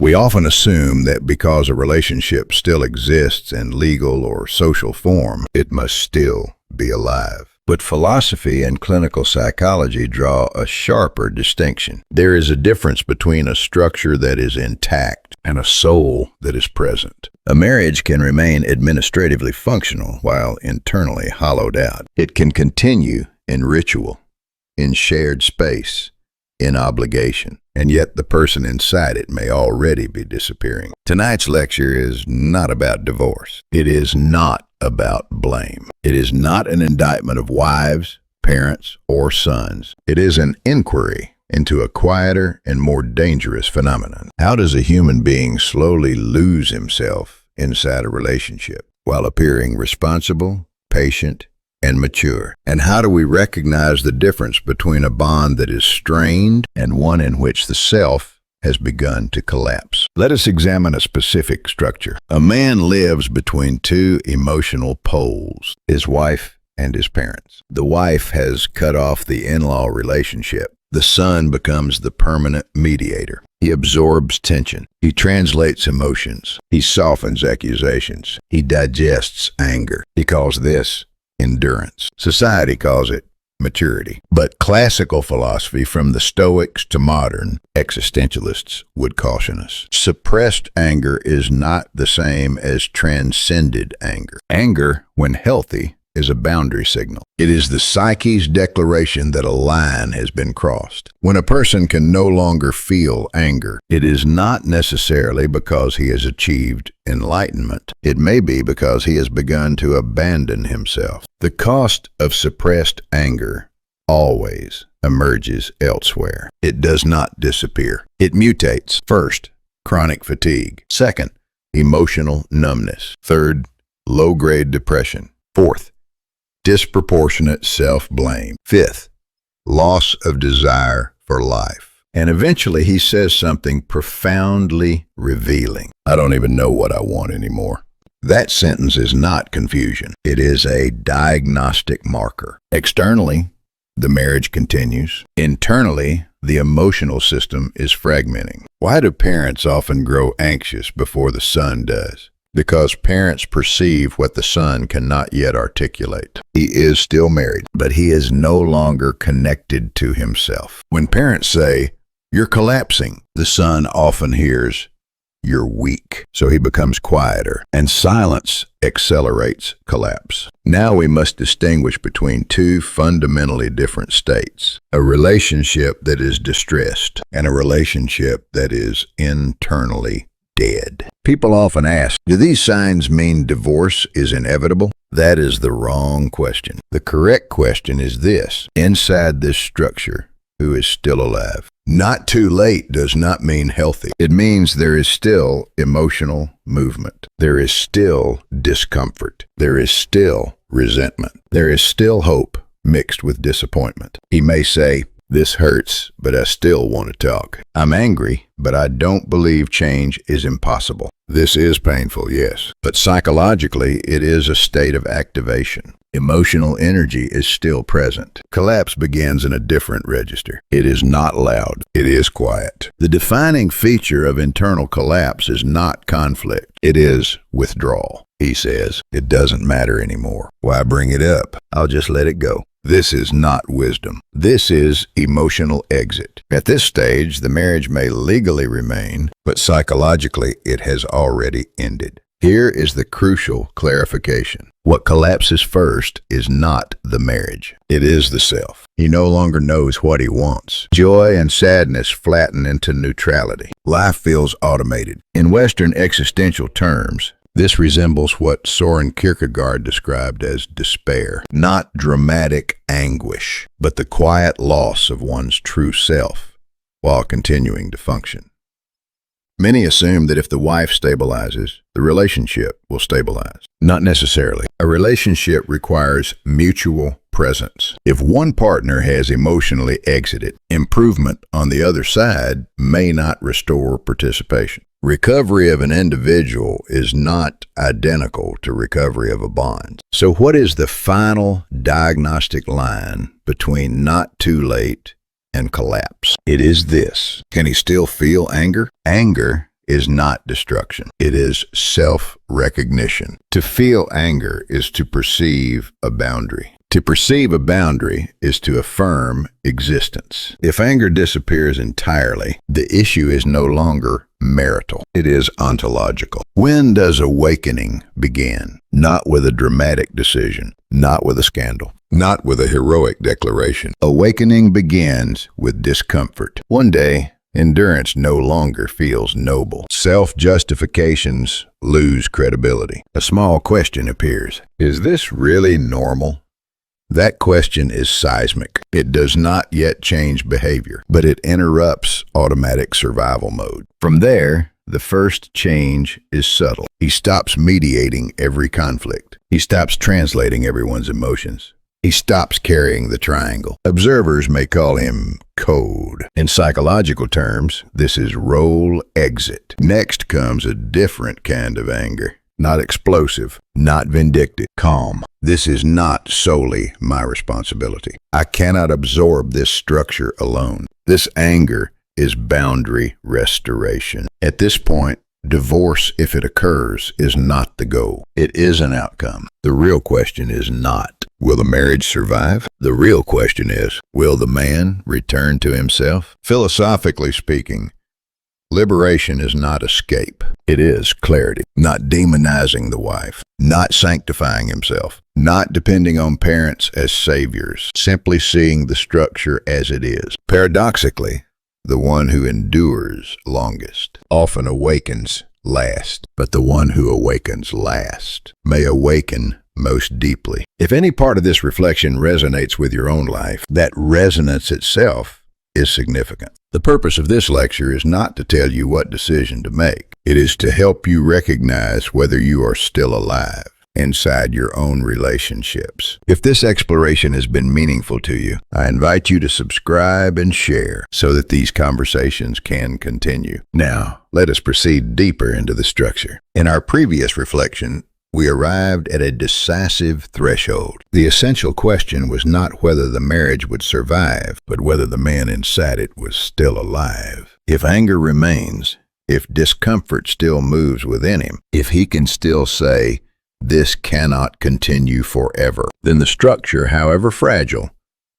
We often assume that because a relationship still exists in legal or social form, it must still be alive. But philosophy and clinical psychology draw a sharper distinction. There is a difference between a structure that is intact and a soul that is present. A marriage can remain administratively functional while internally hollowed out. It can continue in ritual, in shared space, in obligation, and yet the person inside it may already be disappearing. Tonight's lecture is not about divorce. It is not about blame. It is not an indictment of wives, parents, or sons. It is an inquiry into a quieter and more dangerous phenomenon. How does a human being slowly lose himself inside a relationship while appearing responsible, patient, and mature? And how do we recognize the difference between a bond that is strained and one in which the self has begun to collapse? Let us examine a specific structure. A man lives between two emotional poles, his wife and his parents. The wife has cut off the in-law relationship. The son becomes the permanent mediator. He absorbs tension. He translates emotions. He softens accusations. He digests anger. He calls this endurance. Society calls it maturity. But classical philosophy, from the Stoics to modern existentialists, would caution us. Suppressed anger is not the same as transcended anger. Anger, when healthy, is a boundary signal. It is the psyche's declaration that a line has been crossed. When a person can no longer feel anger, it is not necessarily because he has achieved enlightenment. It may be because he has begun to abandon himself. The cost of suppressed anger always emerges elsewhere. It does not disappear. It mutates. First, chronic fatigue. Second, emotional numbness. Third, low-grade depression. Fourth, disproportionate self-blame. Fifth, loss of desire for life. And eventually he says something profoundly revealing. I don't even know what I want anymore. That sentence is not confusion. It is a diagnostic marker. Externally, the marriage continues. Internally, the emotional system is fragmenting. Why do parents often grow anxious before the son does? Because parents perceive what the son cannot yet articulate. He is still married, but he is no longer connected to himself. When parents say, "You're collapsing," the son often hears, "You're weak." So he becomes quieter, and silence accelerates collapse. Now we must distinguish between two fundamentally different states: a relationship that is distressed and a relationship that is internally dead. People often ask, do these signs mean divorce is inevitable? That is the wrong question. The correct question is this: inside this structure, who is still alive? Not too late does not mean healthy. It means there is still emotional movement. There is still discomfort. There is still resentment. There is still hope mixed with disappointment. He may say, "This hurts, but I still want to talk. I'm angry, but I don't believe change is impossible." This is painful, yes, but psychologically it is a state of activation. Emotional energy is still present. Collapse begins in a different register. It is not loud. It is quiet. The defining feature of internal collapse is not conflict. It is withdrawal. He says, "It doesn't matter anymore. Why bring it up? I'll just let it go." This is not wisdom. This is emotional exit. At this stage, the marriage may legally remain, but psychologically it has already ended. Here is the crucial clarification. What collapses first is not the marriage. It is the self. He no longer knows what he wants. Joy and sadness flatten into neutrality. Life feels automated. In Western existential terms, this resembles what Soren Kierkegaard described as despair. Not dramatic anguish, but the quiet loss of one's true self while continuing to function. Many assume that if the wife stabilizes, the relationship will stabilize. Not necessarily. A relationship requires mutual presence. If one partner has emotionally exited, improvement on the other side may not restore participation. Recovery of an individual is not identical to recovery of a bond. So what is the final diagnostic line between not too late and collapse? It is this: can he still feel anger? Anger is not destruction. It is self-recognition. To feel anger is to perceive a boundary. To perceive a boundary is to affirm existence. If anger disappears entirely, the issue is no longer marital. It is ontological. When does awakening begin? Not with a dramatic decision, not with a scandal, not with a heroic declaration. Awakening begins with discomfort. One day, endurance no longer feels noble. Self-justifications lose credibility. A small question appears. Is this really normal? That question is seismic. It does not yet change behavior, but it interrupts automatic survival mode. From there, the first change is subtle. He stops mediating every conflict. He stops translating everyone's emotions. He stops carrying the triangle. Observers may call him code. In psychological terms, this is role exit. Next comes a different kind of anger. Not explosive, not vindictive, calm. This is not solely my responsibility. I cannot absorb this structure alone. This anger is boundary restoration. At this point, divorce, if it occurs, is not the goal. It is an outcome. The real question is not, will the marriage survive? The real question is, will the man return to himself? Philosophically speaking, liberation is not escape. It is clarity. Not demonizing the wife. Not sanctifying himself. Not depending on parents as saviors. Simply seeing the structure as it is. Paradoxically, the one who endures longest often awakens last. But the one who awakens last may awaken most deeply. If any part of this reflection resonates with your own life, that resonance itself is significant. The purpose of this lecture is not to tell you what decision to make. It is to help you recognize whether you are still alive inside your own relationships. If this exploration has been meaningful to you, I invite you to subscribe and share so that these conversations can continue. Now, let us proceed deeper into the structure. In our previous reflection, we arrived at a decisive threshold. The essential question was not whether the marriage would survive, but whether the man inside it was still alive. If anger remains, if discomfort still moves within him, if he can still say, "This cannot continue forever," then the structure, however fragile,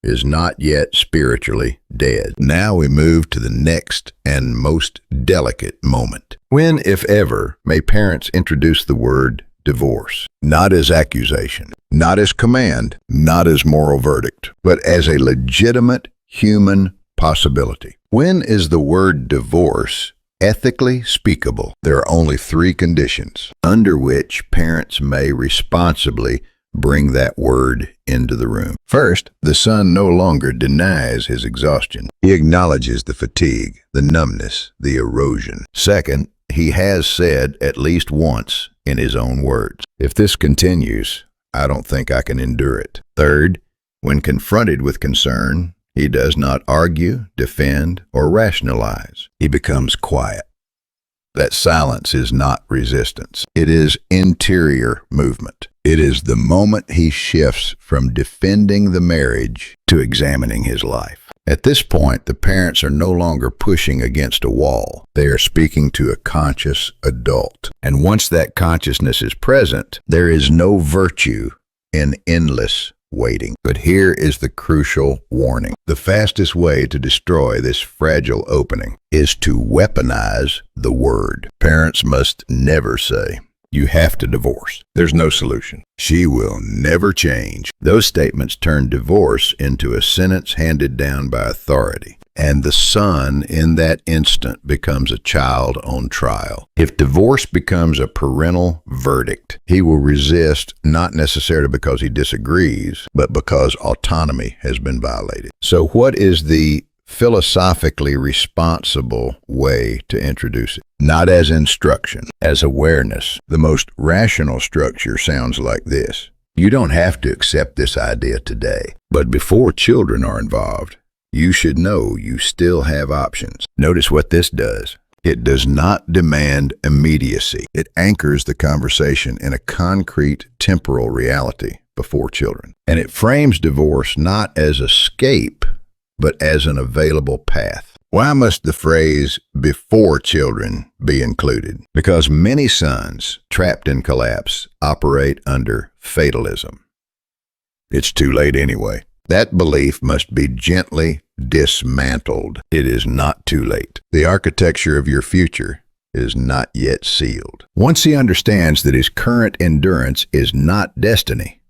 is not yet spiritually dead. Now we move to the next and most delicate moment. When, if ever, may parents introduce the word divorce, not as accusation, not as command, not as moral verdict, but as a legitimate human possibility? When is the word divorce ethically speakable? There are only three conditions under which parents may responsibly bring that word into the room. First, the son no longer denies his exhaustion. He acknowledges the fatigue, the numbness, the erosion. Second, he has said at least once in his own words, "If this continues, I don't think I can endure it." Third, when confronted with concern, he does not argue, defend, or rationalize. He becomes quiet. That silence is not resistance. It is interior movement. It is the moment he shifts from defending the marriage to examining his life. At this point, the parents are no longer pushing against a wall. They are speaking to a conscious adult. And once that consciousness is present, there is no virtue in endless waiting. But here is the crucial warning. The fastest way to destroy this fragile opening is to weaponize the word. Parents must never say, "You have to divorce. There's no solution. She will never change." Those statements turn divorce into a sentence handed down by authority. And the son in that instant becomes a child on trial. If divorce becomes a parental verdict, he will resist, not necessarily because he disagrees, but because autonomy has been violated. So what is the philosophically responsible way to introduce it? Not as instruction, as awareness. The most rational structure sounds like this. You don't have to accept this idea today, but before children are involved, you should know you still have options. Notice what this does. It does not demand immediacy. It anchors the conversation in a concrete temporal reality before children. And it frames divorce not as escape, but as an available path. Why must the phrase "before children" be included? Because many sons trapped in collapse operate under fatalism. It's too late anyway. That belief must be gently dismantled. It is not too late. The architecture of your future is not yet sealed. Once he understands that his current endurance is not destiny,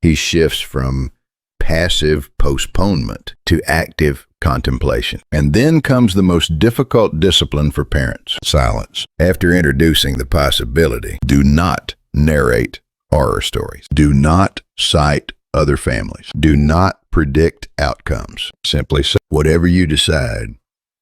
he shifts from passive postponement to active contemplation. And then comes the most difficult discipline for parents: silence. After introducing the possibility, do not narrate horror stories. Do not cite other families. Do not predict outcomes. Simply say, whatever you decide,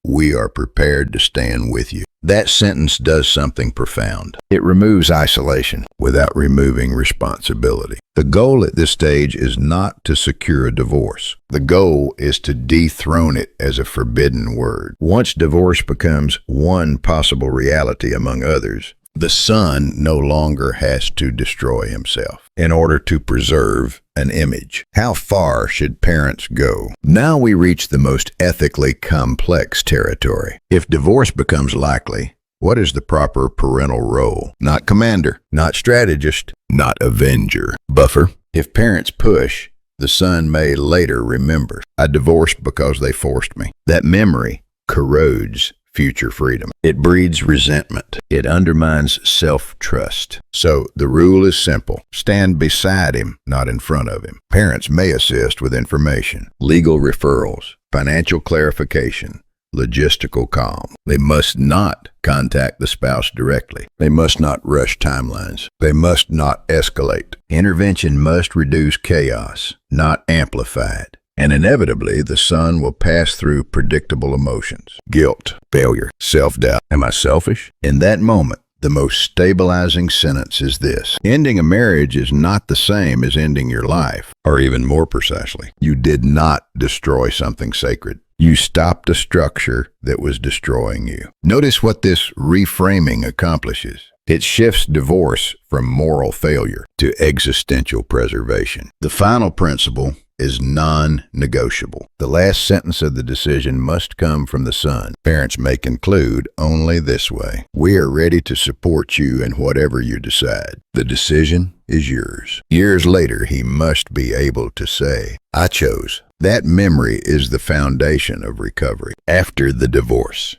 we are prepared to stand with you. That sentence does something profound. It removes isolation without removing responsibility. The goal at this stage is not to secure a divorce. The goal is to dethrone it as a forbidden word. Once divorce becomes one possible reality among others, the son no longer has to destroy himself in order to preserve an image. How far should parents go? Now we reach the most ethically complex territory. If divorce becomes likely, what is the proper parental role? Not commander, not strategist, not avenger. Buffer. If parents push, the son may later remember, I divorced because they forced me. That memory corrodes future freedom. It breeds resentment. It undermines self-trust. So the rule is simple. Stand beside him, not in front of him. Parents may assist with information, legal referrals, financial clarification, logistical calm. They must not contact the spouse directly. They must not rush timelines. They must not escalate. Intervention must reduce chaos, not amplify it. And inevitably, the son will pass through predictable emotions: guilt, failure, self-doubt. Am I selfish? In that moment, the most stabilizing sentence is this: ending a marriage is not the same as ending your life. Or even more precisely, you did not destroy something sacred. You stopped a structure that was destroying you. Notice what this reframing accomplishes. It shifts divorce from moral failure to existential preservation. The final principle is non-negotiable. The last sentence of the decision must come from the son. Parents may conclude only this way: we are ready to support you in whatever you decide. The decision is yours. Years later, he must be able to say, I chose. That memory is the foundation of recovery. After the divorce,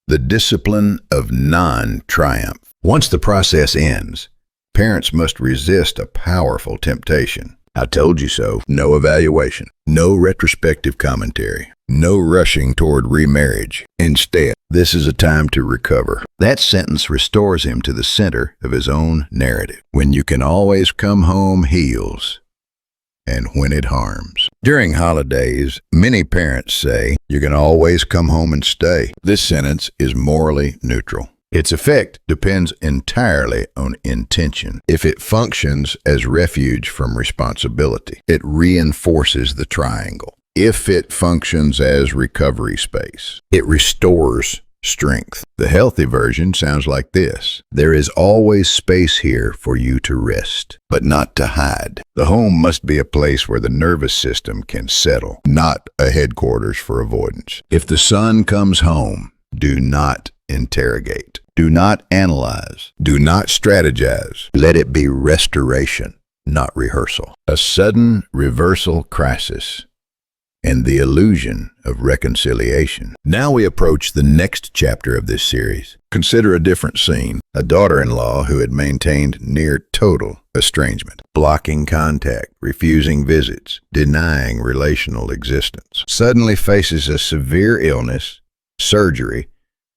the discipline of non-triumph. Once the process ends, parents must resist a powerful temptation. I told you so. No evaluation, no retrospective commentary, no rushing toward remarriage. Instead, this is a time to recover. That sentence restores him to the center of his own narrative. When you can always come home heals, and when it harms. During holidays, many parents say, you can always come home and stay. This sentence is morally neutral. Its effect depends entirely on intention. If it functions as refuge from responsibility, it reinforces the triangle. If it functions as recovery space, it restores strength. The healthy version sounds like this: there is always space here for you to rest, but not to hide. The home must be a place where the nervous system can settle, not a headquarters for avoidance. If the son comes home, do not interrogate. Do not analyze. Do not strategize. Let it be restoration, not rehearsal. A sudden reversal crisis and the illusion of reconciliation. Now we approach the next chapter of this series. Consider a different scene. A daughter-in-law who had maintained near total estrangement, blocking contact, refusing visits, denying relational existence, suddenly faces a severe illness, surgery,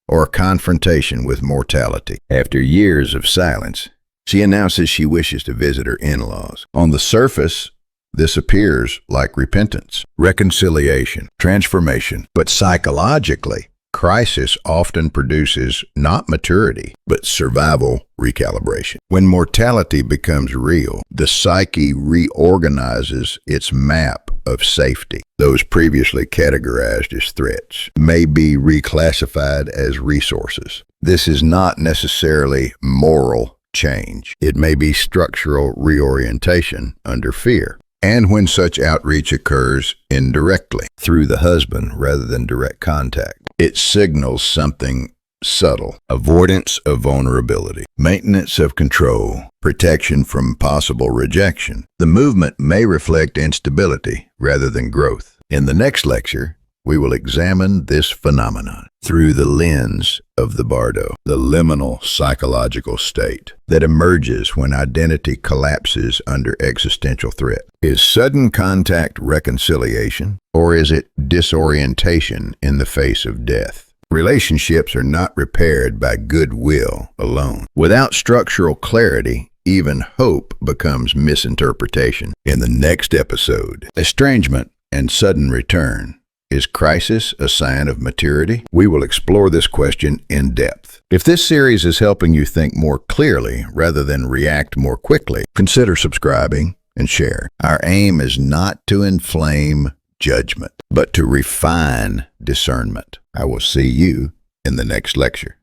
or confrontation with mortality. After years of silence, she announces she wishes to visit her in-laws. On the surface, this appears like repentance, reconciliation, transformation. But psychologically, crisis often produces not maturity, but survival recalibration. When mortality becomes real, the psyche reorganizes its map of safety. Those previously categorized as threats may be reclassified as resources. This is not necessarily moral change. It may be structural reorientation under fear. and when such outreach occurs indirectly, through the husband rather than direct contact. It signals something subtle: avoidance of vulnerability, maintenance of control, protection from possible rejection. The movement may reflect instability rather than growth. In the next lecture, we will examine this phenomenon through the lens of the bardo, the liminal psychological state that emerges when identity collapses under existential threat. Is sudden contact reconciliation, or is it disorientation in the face of death? Relationships are not repaired by goodwill alone. Without structural clarity, even hope becomes misinterpretation. In the next episode, estrangement and sudden return. Is crisis a sign of maturity? We will explore this question in depth. If this series is helping you think more clearly rather than react more quickly, consider subscribing and share. Our aim is not to inflame judgment, but to refine discernment. I will see you in the next lecture.